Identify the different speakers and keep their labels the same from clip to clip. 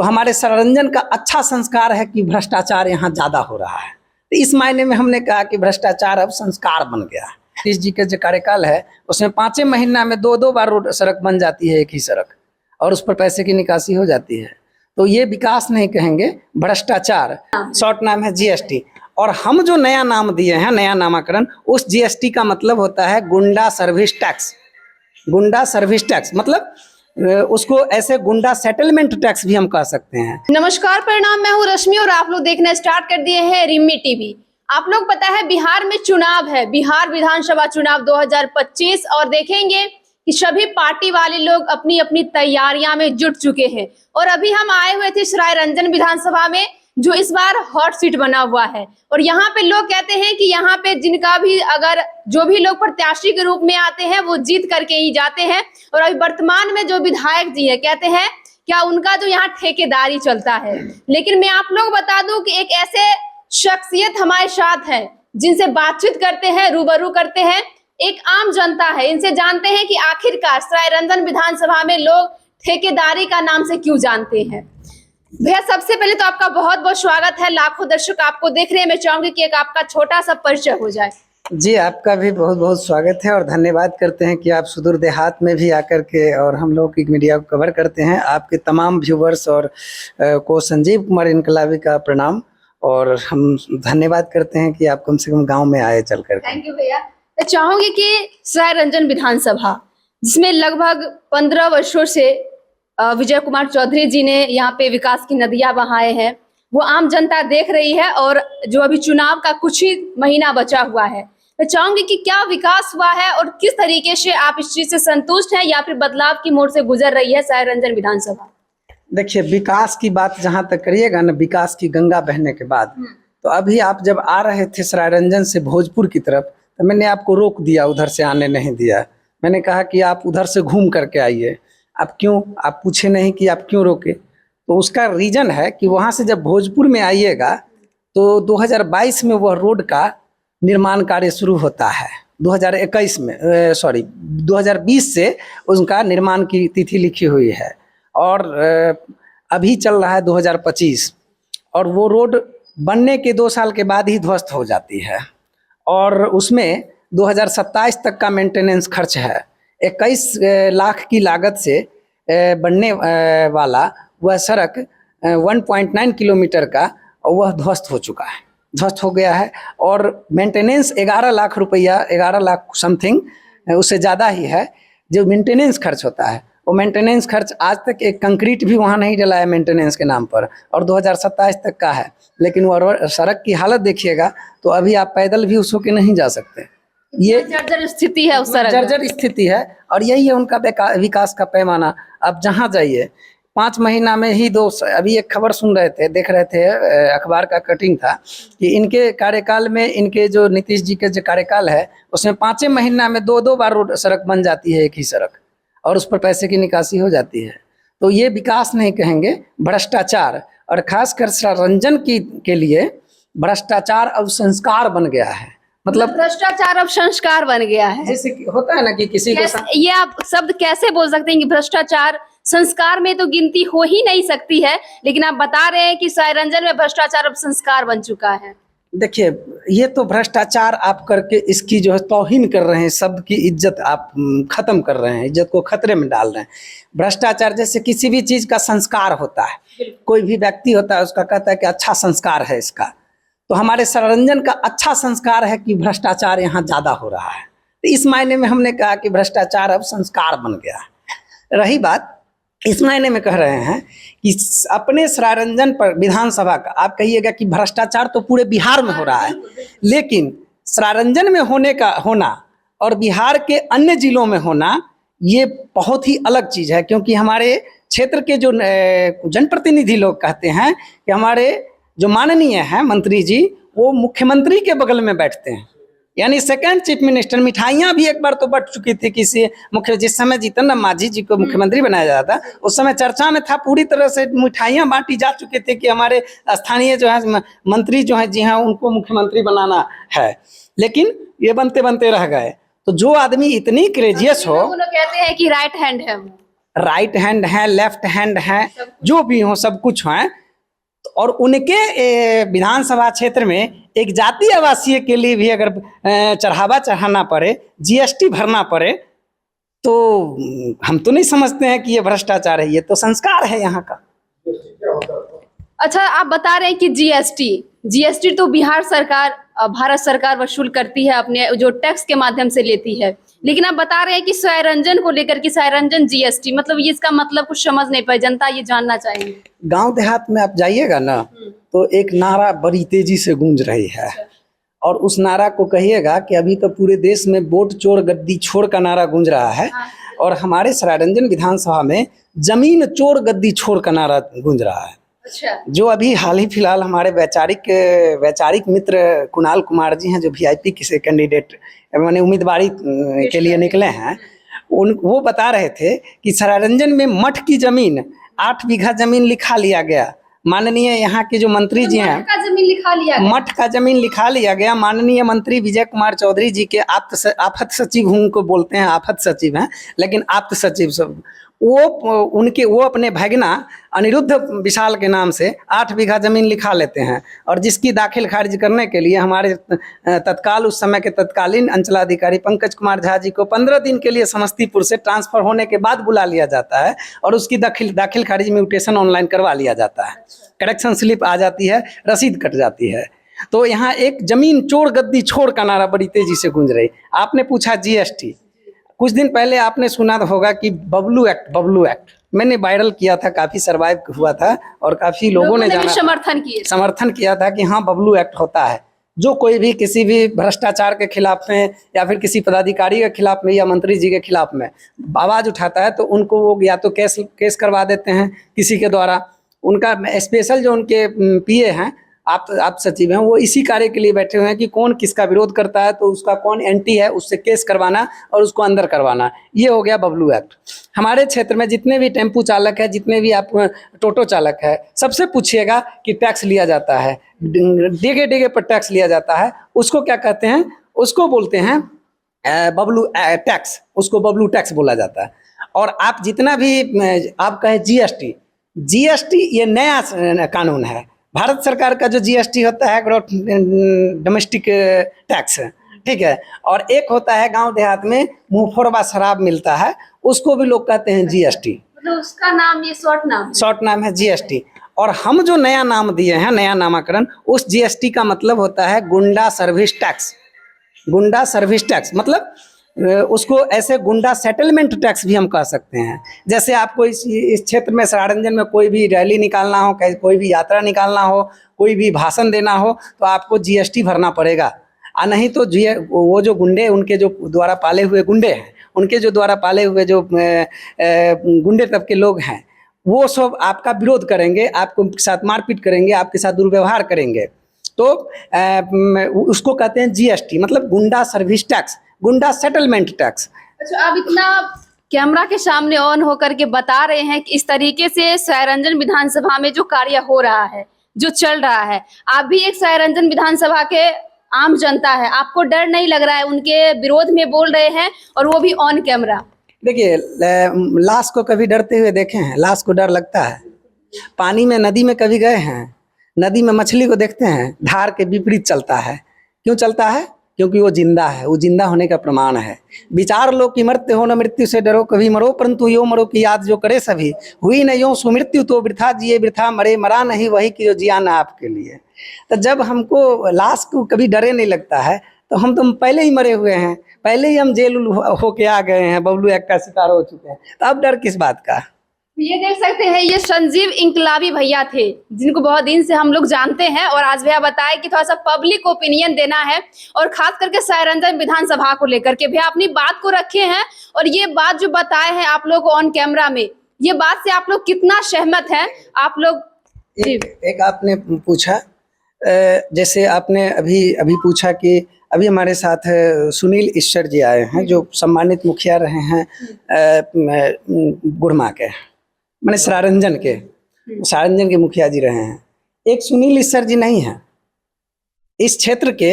Speaker 1: तो हमारे सरंजन का अच्छा संस्कार है कि भ्रष्टाचार यहाँ ज़्यादा हो रहा है। तो इस मायने में हमने कहा कि भ्रष्टाचार अब संस्कार बन गया है। नीतीश जी का जो कार्यकाल है उसमें 5 महीना में 2 बार रोड सड़क बन जाती है, एक ही सड़क, और उस पर पैसे की निकासी हो जाती है। तो ये विकास नहीं कहेंगे, भ्रष्टाचार। शॉर्ट नाम है जीएसटी, और हम जो नया नाम दिए हैं, नया नामाकरण, उस जीएसटी का मतलब होता है गुंडा सर्विस टैक्स। गुंडा सर्विस टैक्स मतलब उसको ऐसे गुंडा सेटलमेंट टैक्स भी हम कह सकते हैं।
Speaker 2: नमस्कार, परिणाम, मैं हूँ रश्मि और आप लोग देखना स्टार्ट कर दिए हैं रिम्मी टीवी। आप लोग पता है बिहार में चुनाव है, बिहार विधानसभा चुनाव 2025, और देखेंगे कि सभी पार्टी वाले लोग अपनी अपनी तैयारियां में जुट चुके हैं। और अभी हम आए हुए थे सरायरंजन विधानसभा में, जो इस बार हॉट सीट बना हुआ है। और यहाँ पे लोग कहते हैं कि यहाँ पे जिनका भी अगर जो भी लोग प्रत्याशी के रूप में आते हैं वो जीत करके ही जाते हैं। और अभी वर्तमान में जो विधायक जी है, कहते हैं क्या उनका जो यहाँ ठेकेदारी चलता है। लेकिन मैं आप लोग बता दूं कि एक ऐसे शख्सियत हमारे साथ है जिनसे बातचीत करते हैं, रूबरू करते हैं। एक आम जनता है, इनसे जानते हैं कि आखिरकार सरायरंजन विधानसभा में लोग ठेकेदारी का नाम से क्यों जानते हैं। भैया, सबसे पहले तो आपका बहुत बहुत स्वागत है। लाखों दर्शक आपको देख रहे हैं, मैं चाहूंगी कि एक आपका छोटा सा परिचय हो जाए।
Speaker 1: जी, आपका भी बहुत बहुत स्वागत है और धन्यवाद करते हैं कि आप सुदूर देहात में भी आकर के और हम लोग की मीडिया को कवर करते हैं। आपके तमाम व्यूवर्स और को संजीव कुमार इनकलाबी का प्रणाम, और हम धन्यवाद करते हैं कि आप कम से कम गांव में आए चल कर।
Speaker 2: थैंक यू भैया। मैं चाहूंगी कि सरायरंजन विधानसभा, जिसमें लगभग 15 वर्षों से विजय कुमार चौधरी जी ने यहाँ पे विकास की नदियां बहाए हैं, वो आम जनता देख रही है। और जो अभी चुनाव का कुछ ही महीना बचा हुआ है, मैं चाहूंगी कि क्या विकास हुआ है और किस तरीके से आप इस चीज से संतुष्ट हैं, या फिर बदलाव की मोड़ से गुजर रही है सरायरंजन विधानसभा।
Speaker 1: देखिए, विकास की बात जहाँ तक करिएगा ना, विकास की गंगा बहने के बाद, तो अभी आप जब आ रहे थे सरायरंजन से भोजपुर की तरफ, तो मैंने आपको रोक दिया, उधर से आने नहीं दिया। मैंने कहा कि आप उधर से घूम करके आइए। आप क्यों, आप पूछे नहीं कि आप क्यों रोके। तो उसका रीजन है कि वहाँ से जब भोजपुर में आइएगा तो 2022 में वह रोड का निर्माण कार्य शुरू होता है। 2021 में 2020 से उनका निर्माण की तिथि लिखी हुई है, और अभी चल रहा है 2025, और वो रोड बनने के 2 साल के बाद ही ध्वस्त हो जाती है। और उसमें 2027 तक का मेंटेनेंस खर्च है। 21 लाख की लागत से बनने वाला वह सड़क 1.9 किलोमीटर का वह ध्वस्त हो चुका है, ध्वस्त हो गया है। और मेंटेनेंस 11 लाख रुपया, 11 लाख समथिंग, उससे ज़्यादा ही है जो मेंटेनेंस खर्च होता है। वो मेंटेनेंस खर्च आज तक एक कंक्रीट भी वहाँ नहीं डला है मेंटेनेंस के नाम पर, और 2027 तक का है। लेकिन वह सड़क की हालत देखिएगा तो अभी आप पैदल भी उस होके नहीं जा सकते। ये
Speaker 2: जर्जर स्थिति है, उस तरह
Speaker 1: जर्जर स्थिति है, और यही है उनका विकास का पैमाना। अब जहाँ जाइए 5 महीना में ही अभी एक खबर सुन रहे थे, देख रहे थे, अखबार का कटिंग था कि इनके कार्यकाल में, इनके जो नीतीश जी के जो कार्यकाल है उसमें 5 महीना में 2 बार रोड सड़क बन जाती है, एक ही सड़क, और उस पर पैसे की निकासी हो जाती है। तो ये विकास नहीं कहेंगे, भ्रष्टाचार। और खासकर सरायरंजन के लिए भ्रष्टाचार अब संस्कार बन गया है। मतलब
Speaker 2: भ्रष्टाचार अब संस्कार बन गया है।
Speaker 1: जैसे होता है ना कि किसी को
Speaker 2: ये आप शब्द कैसे बोल सकते हैं कि भ्रष्टाचार संस्कार में तो गिनती हो ही नहीं सकती है, लेकिन आप बता रहे हैं कि सरायरंजन में भ्रष्टाचार अब संस्कार बन चुका है।
Speaker 1: देखिए, ये तो भ्रष्टाचार आप करके इसकी जो है तौहीन कर रहे हैं, शब्द की इज्जत आप खत्म कर रहे हैं, इज्जत को खतरे में डाल रहे हैं। भ्रष्टाचार जैसे किसी भी चीज का संस्कार होता है, कोई भी व्यक्ति होता है उसका कहता है कि अच्छा संस्कार है इसका। तो हमारे सरायरंजन का अच्छा संस्कार है कि भ्रष्टाचार यहाँ ज्यादा हो रहा है। तो इस मायने में हमने कहा कि भ्रष्टाचार अब संस्कार बन गया है। रही बात, इस मायने में कह रहे हैं कि अपने सरायरंजन पर विधानसभा का आप कहिएगा कि भ्रष्टाचार तो पूरे बिहार में हो रहा है, लेकिन सरायरंजन में होना और बिहार के अन्य जिलों में होना ये बहुत ही अलग चीज़ है। क्योंकि हमारे क्षेत्र के जो जनप्रतिनिधि लोग कहते हैं कि हमारे जो माननीय हैं मंत्री जी, वो मुख्यमंत्री के बगल में बैठते हैं, यानी सेकंड चीफ मिनिस्टर। मिठाइयाँ भी एक बार तो बट चुकी थी किसी जिस समय जीतन राम मांझी जी को मुख्यमंत्री बनाया जाता था, उस समय चर्चा में था, पूरी तरह से मिठाइयाँ बांटी जा चुकी थी कि हमारे स्थानीय जो है मंत्री जो है, जी हाँ, उनको मुख्यमंत्री बनाना है। लेकिन ये बनते बनते रह गए। तो जो आदमी इतनी क्रेजियस हो,
Speaker 2: कहते हैं कि राइट हैंड है,
Speaker 1: राइट हैंड है, लेफ्ट हैंड है, जो भी हो सब कुछ है। और उनके विधानसभा क्षेत्र में एक जाति आवासीय के लिए भी अगर चढ़ावा चढ़ाना पड़े, जीएसटी भरना पड़े, तो हम तो नहीं समझते हैं कि ये भ्रष्टाचार है, ये तो संस्कार है यहाँ का।
Speaker 2: अच्छा, आप बता रहे हैं कि जीएसटी तो बिहार सरकार, भारत सरकार वसूल करती है, अपने जो टैक्स के माध्यम से लेती है, लेकिन आप बता रहे हैं कि स्वयंरंजन को लेकर कि स्वयंरंजन जीएसटी, मतलब ये इसका मतलब कुछ समझ नहीं पाई जनता, ये जानना चाहेंगे।
Speaker 1: गांव देहात में आप जाइएगा ना, तो एक नारा बड़ी तेजी से गूंज रही है, और उस नारा को कहिएगा कि अभी तो पूरे देश में वोट चोर गद्दी छोड़ का नारा गूंज रहा है, और हमारे सरायरंजन विधानसभा में जमीन चोर गद्दी छोड़ का नारा गूंज रहा है।
Speaker 2: अच्छा।
Speaker 1: जो अभी हाल ही फिलहाल हमारे वैचारिक मित्र कुणाल कुमार जी हैं, जो वीआईपी के कैंडिडेट माने उम्मीदवारी के लिए निकले हैं, वो बता रहे थे कि सरायरंजन में मठ की जमीन 8 बीघा जमीन लिखा लिया गया। माननीय यहाँ के जो मंत्री जी हैं,
Speaker 2: मठ का जमीन लिखा लिया गया।
Speaker 1: मठ का जमीन लिखा लिया गया। माननीय मंत्री विजय कुमार चौधरी जी के आफत सचिव, उनको बोलते हैं आफत सचिव हैं, लेकिन आप्त सचिव सब, वो अपने भगना अनिरुद्ध विशाल के नाम से 8 बीघा जमीन लिखा लेते हैं, और जिसकी दाखिल खारिज करने के लिए हमारे तत्काल उस समय के तत्कालीन अंचलाधिकारी पंकज कुमार झा जी को 15 दिन के लिए समस्तीपुर से ट्रांसफर होने के बाद बुला लिया जाता है, और उसकी दाखिल खारिज म्यूटेशन ऑनलाइन करवा लिया जाता है, करेक्शन स्लिप आ जाती है, रसीद कट जाती है। तो यहाँ एक जमीन चोर गद्दी छोड़ का नारा बड़ी तेजी से गूंज रही। आपने पूछा जीएसटी, कुछ दिन पहले आपने सुना होगा कि बबलू एक्ट मैंने वायरल किया था, काफी सर्वाइव हुआ था, और काफी लोगों ने समर्थन किया था कि हाँ बबलू एक्ट होता है। जो कोई भी किसी भी भ्रष्टाचार के खिलाफ में, या फिर किसी पदाधिकारी के खिलाफ में, या मंत्री जी के खिलाफ में आवाज उठाता है, तो उनको वो या तो केस करवा देते हैं किसी के द्वारा। उनका स्पेशल जो उनके पीए हैं, आप सचिव हैं, वो इसी कार्य के लिए बैठे हुए हैं कि कौन किसका विरोध करता है तो उसका कौन एंटी है, उससे केस करवाना और उसको अंदर करवाना। ये हो गया बबलू एक्ट। हमारे क्षेत्र में जितने भी टेम्पू चालक है, जितने भी आप टोटो चालक है, सबसे पूछिएगा कि टैक्स लिया जाता है, डेगे पर टैक्स लिया जाता है, उसको क्या कहते हैं? उसको बोलते हैं बबलू टैक्स, उसको बबलू टैक्स बोला जाता है। और आप जितना भी आप कहे जीएसटी ये नया कानून है। भारत सरकार का जो जीएसटी होता है ग्रॉस डोमेस्टिक टैक्स, ठीक है, और एक होता है गांव देहात में मुंहफोड़वा शराब मिलता है, उसको भी लोग कहते हैं जीएसटी,
Speaker 2: मतलब उसका नाम, ये शॉर्ट नाम है
Speaker 1: जीएसटी। और हम जो नया नाम दिए हैं, नया नामाकरण, उस जीएसटी का मतलब होता है गुंडा सर्विस टैक्स। गुंडा सर्विस टैक्स मतलब उसको ऐसे गुंडा सेटलमेंट टैक्स भी हम कह सकते हैं। जैसे आपको इस क्षेत्र में सरायरंजन में कोई भी रैली निकालना हो, कोई भी यात्रा निकालना हो, कोई भी भाषण देना हो, तो आपको जीएसटी भरना पड़ेगा। और नहीं तो वो जो गुंडे, उनके जो द्वारा पाले हुए गुंडे हैं, उनके जो द्वारा पाले हुए जो गुंडे तब के लोग हैं, वो सब आपका विरोध करेंगे, आपको साथ मारपीट करेंगे, आपके साथ दुर्व्यवहार करेंगे। तो उसको कहते हैं जीएसटी, मतलब गुंडा सर्विस टैक्स, गुंडा सेटलमेंट टैक्स।
Speaker 2: अच्छा, आप इतना कैमरा के सामने ऑन होकर के बता रहे हैं कि इस तरीके से सरायरंजन विधानसभा में जो कार्य हो रहा है, जो चल रहा है, आप भी एक सरायरंजन विधानसभा के आम जनता है, आपको डर नहीं लग रहा है? उनके विरोध में बोल रहे हैं और वो भी ऑन कैमरा।
Speaker 1: देखिए, लाश को कभी डरते हुए देखे हैं? लाश को डर लगता है? पानी में, नदी में कभी गए हैं? नदी में मछली को देखते हैं, धार के विपरीत चलता है। क्यों चलता है? क्योंकि वो जिंदा है, वो जिंदा होने का प्रमाण है। विचार लो कि मरते हो न मृत्यु से डरो, कभी मरो परंतु यो मरो की याद जो करे सभी, हुई न यो सुमृत्यु तो वृथा जिए वृथा मरे, मरा नहीं वही कि जो जिया ना आपके लिए। तो जब हमको लाश को कभी डरे नहीं लगता है, तो हम तो पहले ही मरे हुए हैं, पहले ही हम जेल होके आ गए हैं, बबलू एक्ट का शिकार हो चुके हैं, तो अब डर किस बात का?
Speaker 2: ये देख सकते हैं, ये संजीव इंकलाबी भैया थे, जिनको बहुत दिन से हम लोग जानते हैं, और आज भैया बताए कि थोड़ा सा पब्लिक ओपिनियन देना है, और खास करके सरायरंजन विधानसभा को लेकर के भैया अपनी बात को रखे हैं। और ये बात जो बताए हैं आप लोग ऑन कैमरा में, ये बात से आप लोग कितना सहमत हैं? आप लोग
Speaker 1: एक आपने पूछा, जैसे आपने अभी पूछा कि अभी हमारे साथ सुनील ईश्वर जी आए हैं, जो सम्मानित मुखिया रहे हैं गुरमा के, मैंने सरायरंजन के मुखिया जी रहे हैं। एक सुनील ईश्वर जी नहीं है, इस क्षेत्र के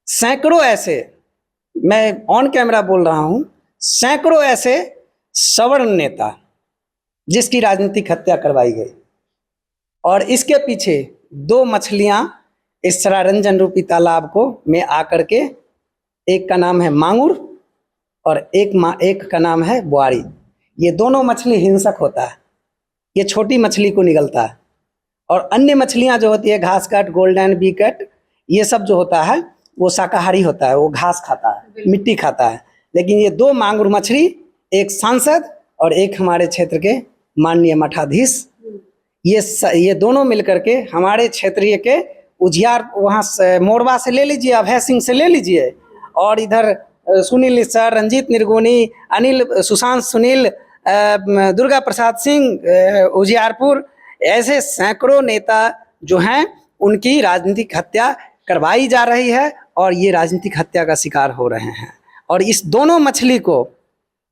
Speaker 1: सैकड़ों ऐसे, मैं ऑन कैमरा बोल रहा हूँ, सैकड़ों ऐसे सवर्ण नेता, जिसकी राजनीतिक हत्या करवाई गई। और इसके पीछे 2 मछलियां इस सरारंजन रूपी तालाब को में आकर के, एक का नाम है मांगुर और एक का नाम है बुआरी। ये दोनों मछली हिंसक होता है, ये छोटी मछली को निगलता है। और अन्य मछलियां जो होती है घास काट, गोल्डन बी कट, ये सब जो होता है वो शाकाहारी होता है, वो घास खाता है, मिट्टी खाता है। लेकिन ये 2 मांगुर मछली, एक सांसद और एक हमारे क्षेत्र के माननीय मठाधीश, ये दोनों मिलकर के हमारे क्षेत्रीय के उजियार, वहाँ से मोरवा से ले लीजिए, अभय सिंह से ले लीजिए, और इधर सुनील सर, रंजीत निर्गुणी, अनिल, सुशांत सुनील, दुर्गा प्रसाद सिंह उजियारपुर, ऐसे सैकड़ों नेता जो हैं उनकी राजनीतिक हत्या करवाई जा रही है और ये राजनीतिक हत्या का शिकार हो रहे हैं। और इस दोनों मछली को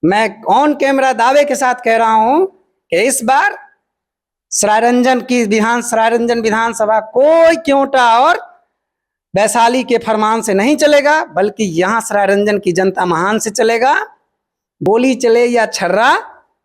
Speaker 1: मैं ऑन कैमरा दावे के साथ कह रहा हूं कि इस बार सरायरंजन विधानसभा कोई क्योंटा और वैशाली के फरमान से नहीं चलेगा, बल्कि यहाँ सरायरंजन की जनता महान से चलेगा। बोली चले या छर्रा,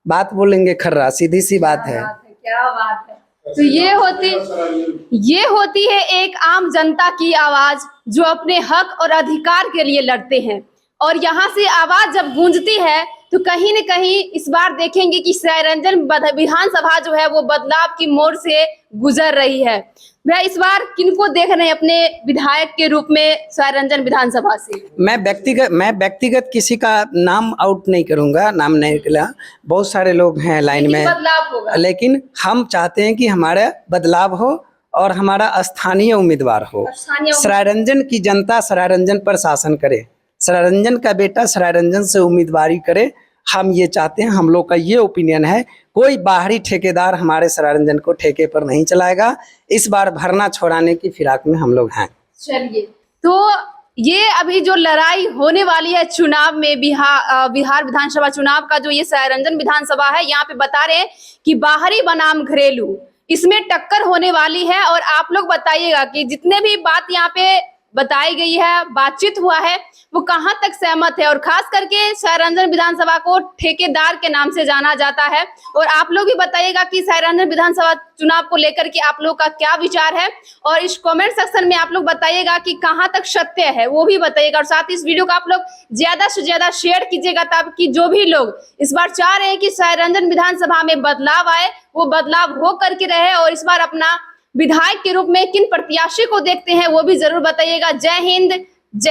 Speaker 1: बात बोलेंगे खर्रा, सीधी सी बात है।
Speaker 2: क्या बात है। तो ये होती है एक आम जनता की आवाज जो अपने हक और अधिकार के लिए लड़ते हैं। और यहाँ से आवाज जब गूंजती है तो कहीं न कहीं इस बार देखेंगे कि सरायरंजन विधानसभा जो है वो बदलाव की मोड़ से गुजर रही है। वह इस बार किनको देख रहे हैं अपने विधायक के रूप में सरायरंजन विधानसभा से? मैं
Speaker 1: व्यक्तिगत किसी का नाम आउट नहीं करूंगा, नाम नहीं निकला, बहुत सारे लोग हैं लाइन में,
Speaker 2: बदलाव होगा।
Speaker 1: लेकिन हम चाहते हैं कि हमारा बदलाव हो और हमारा स्थानीय उम्मीदवार हो। सरायरंजन की जनता सरायरंजन पर शासन करे, सरायरंजन का बेटा सरायरंजन से उम्मीदवारी करे। हम ये चाहते हैं, हम लोग का ये ओपिनियन है, कोई बाहरी ठेकेदार हमारे सरायरंजन को ठेके पर नहीं चलाएगा। इस बार भरना छोड़ाने की फिराक में हम लोग हैं।
Speaker 2: चलिए, तो ये अभी जो लड़ाई होने वाली है चुनाव में, बिहार विधानसभा चुनाव का जो ये सरायरंजन विधानसभा है, यहाँ पे बता रहे हैं कि बाहरी बनाम घरेलू, इसमें टक्कर होने वाली है। और आप लोग बताइएगा कि जितने भी बात यहाँ पे बताई गई है, बातचीत हुआ है, वो कहां तक सहमत है। और खास करके सरायरंजन विधानसभा को ठेकेदार के नाम से जाना जाता है। और आप लोग भी बताइएगा कि सरायरंजन विधानसभा चुनाव को लेकर के आप लोग का क्या विचार है। और इस कमेंट सेक्शन में आप लोग बताइएगा कि कहां तक सत्य है, वो भी बताइएगा। और साथ ही इस वीडियो को आप लोग ज्यादा से ज्यादा शेयर कीजिएगा, ताकि जो भी लोग इस बार चाह रहे हैं कि सरायरंजन विधानसभा में बदलाव आए, वो बदलाव हो करके रहे। और इस बार अपना विधायक के रूप में किन प्रत्याशी को देखते हैं, वो भी जरूर बताइएगा। जय हिंद, जय भारत।